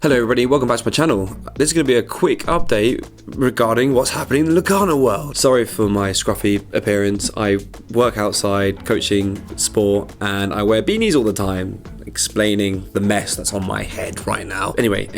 Hello everybody, welcome back to my channel. This is going to be a quick update regarding what's happening in the Lorcana world. Sorry for my scruffy appearance. I work outside, coaching sport, and I wear beanies all the time, explaining the mess that's on my head right now. Anyway,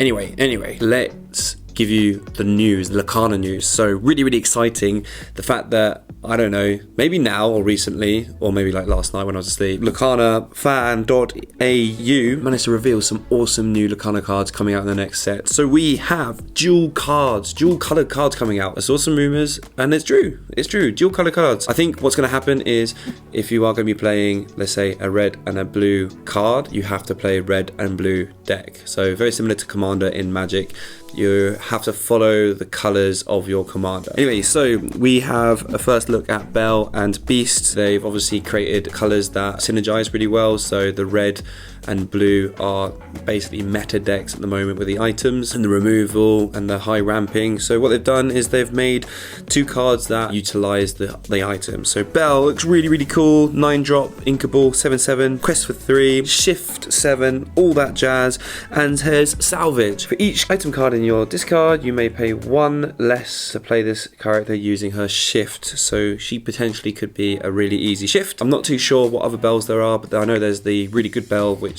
let's give you the news, the Lorcana news. So really exciting. The fact that, I don't know, maybe now or recently, or maybe like last night when I was asleep, LorcanaFan.au managed to reveal some awesome new Lorcana cards coming out in the next set. So we have dual colored cards coming out. I saw some rumors and it's true, dual colored cards. I think what's going to happen is if you are going to be playing, let's say, a red and a blue card, you have to play red and blue deck. So very similar to Commander in Magic. You have to follow the colors of your commander. Anyway, so we have a first look at Bell and Beast. They've obviously created colors that synergize really well. So the red and blue are basically meta decks at the moment with the items and the removal and the high ramping. So what they've done is they've made two cards that utilize the items. So Bell looks really cool. 9-drop, Inkable, 7/7, Quest for 3, Shift 7, all that jazz. And here's Salvage. For each item card in your discard, you may pay 1 less to play this character using her Shift. So she potentially could be a really easy shift. I'm not too sure what other Bells there are, but I know there's the really good Bell, which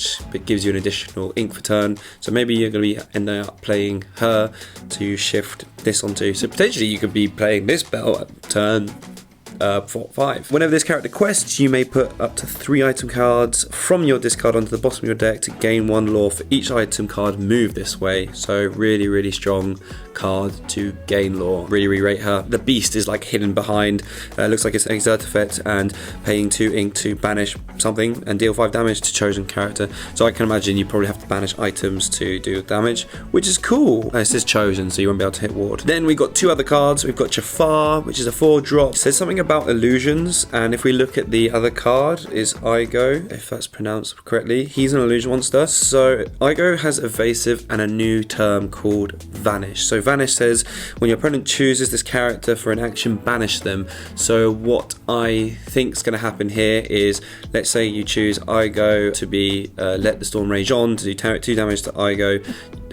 gives you an additional ink for turn. So maybe you're going to be ending up playing her to shift this onto. So potentially you could be playing this Bell at turn 4-5. Whenever this character quests, you may put up to 3 item cards from your discard onto the bottom of your deck to gain 1 lore for each item card moved this way. So really strong card to gain lore. Really rate her. The Beast is like hidden behind. Looks like it's an exert effect and paying 2 ink to banish something and deal 5 damage to chosen character. So I can imagine you probably have to banish items to do damage, which is cool. This is chosen, so you won't be able to hit ward. Then we got 2 other cards. We've got Jafar, which is a 4-drop. It says something about illusions, and if we look at the other card is Igo, if that's pronounced correctly. He's an illusion monster. So Igo has evasive and a new term called Vanish. So Vanish says when your opponent chooses this character for an action, banish them. So what I think is going to happen here is, let's say you choose Igo to be let the storm rage on to do 2 damage to Igo.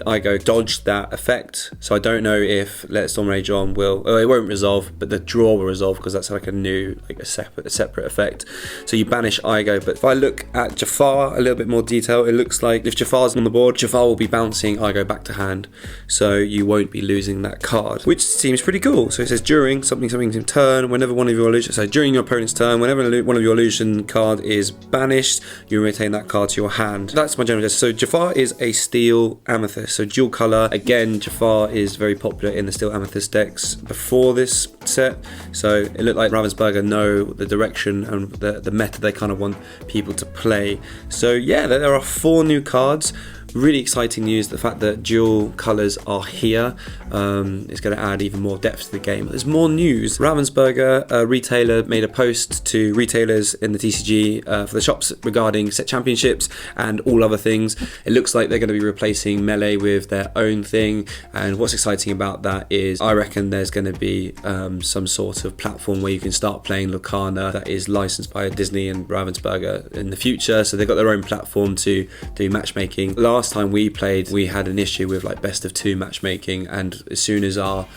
Igo dodged that effect, so I don't know if Let Storm Rage On will, it won't resolve, but the draw will resolve because that's like a new, like a separate effect. So you banish Igo. But if I look at Jafar a little bit more detail, it looks like if Jafar's on the board, Jafar will be bouncing Igo back to hand, so you won't be losing that card, which seems pretty cool. So it says during something turn, whenever one of your illusions, so during your opponent's turn, whenever one of your illusion card is banished, you retain that card to your hand. That's my general guess. So Jafar is a steel amethyst. So dual color, again, Jafar is very popular in the steel amethyst decks before this set. So it looked like Ravensburger know the direction and the meta they kind of want people to play. So yeah, there are 4 new cards. Really exciting news. The fact that dual colours are here is going to add even more depth to the game. There's more news. Ravensburger, a retailer, made a post to retailers in the TCG for the shops regarding set championships and all other things. It looks like they're going to be replacing Melee with their own thing, and what's exciting about that is I reckon there's going to be some sort of platform where you can start playing Lorcana that is licensed by Disney and Ravensburger in the future. So they've got their own platform to do matchmaking. Last time we played, we had an issue with like best of 2 matchmaking, and as soon as our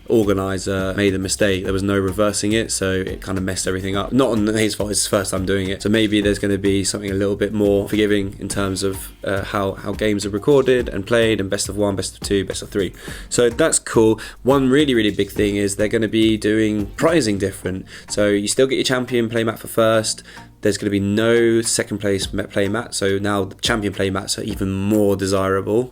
organizer made a mistake, there was no reversing it, so it kind of messed everything up. Not on his fault, it's his first time doing it. So maybe there's going to be something a little bit more forgiving in terms of how games are recorded and played, and best of 1, best of 2, best of 3. So that's cool. One really big thing is they're going to be doing prizing different. So you still get your champion playmat for first. There's going to be no second place playmat, so now the champion playmats are even more desirable.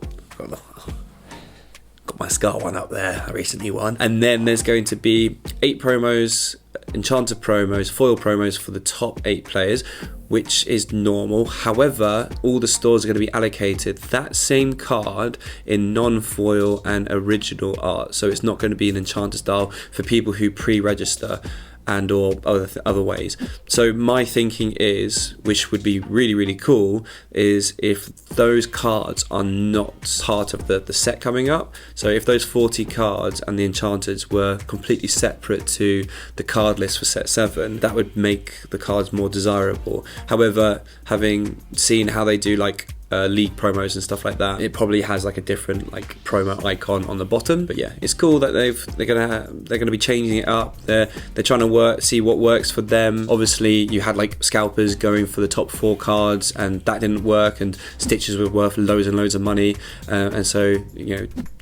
Got my Scar one up there, I recently won. And then there's going to be 8 promos, enchanted promos, foil promos for the top 8 players, which is normal. However, all the stores are going to be allocated that same card in non-foil and original art, so it's not going to be an enchanted style for people who pre-register and or other ways. So my thinking is, which would be really cool, is if those cards are not part of the set coming up. So if those 40 cards and the enchanters were completely separate to the card list for set 7, that would make the cards more desirable. However, having seen how they do like league promos and stuff like that, it probably has like a different like promo icon on the bottom. But yeah, it's cool that they're gonna be changing it up. They're trying to see what works for them. Obviously, you had like scalpers going for the top 4 cards, and that didn't work. And Stitches were worth loads and loads of money, and so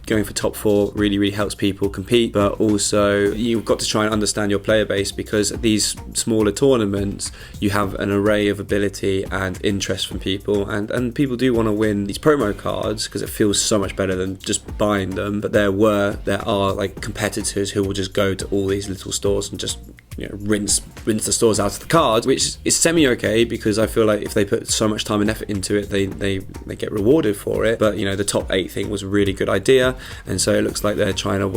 going for top 4 really helps people compete. But also you've got to try and understand your player base, because at these smaller tournaments you have an array of ability and interest from people, and people do want to win these promo cards because it feels so much better than just buying them. But there are like competitors who will just go to all these little stores and just rinse the stores out of the cards, which is semi-okay, because I feel like if they put so much time and effort into it, they get rewarded for it. But the top 8 thing was a really good idea, and so it looks like they're trying to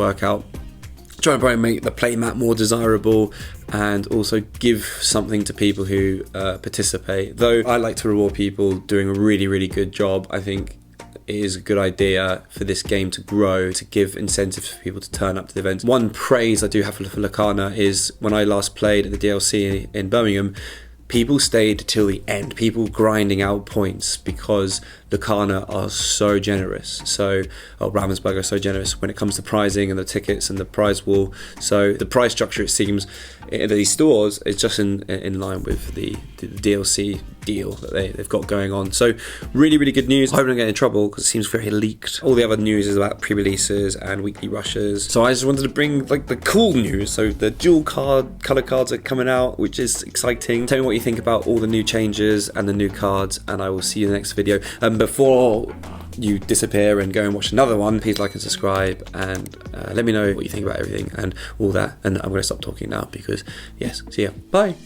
make the playmat more desirable, and also give something to people who participate. Though I like to reward people doing a really good job, I think it is a good idea for this game to grow, to give incentives for people to turn up to the events. One praise I do have for Lorcana is when I last played at the DLC in Birmingham, people stayed till the end, people grinding out points, because Lorcana are so generous. Ravensburg are so generous when it comes to pricing and the tickets and the prize wall. So the price structure, it seems, in these stores is just in line with the DLC deal that they've got going on. So really good news. I hope I don't get in trouble because it seems very leaked. All the other news is about pre-releases and weekly rushes. So I just wanted to bring like the cool news. So the dual color cards are coming out, which is exciting. Tell me what you think about all the new changes and the new cards, and I will see you in the next video. Before you disappear and go and watch another one, please like and subscribe, and let me know what you think about everything and all that. And I'm going to stop talking now because, yes, see ya. Bye.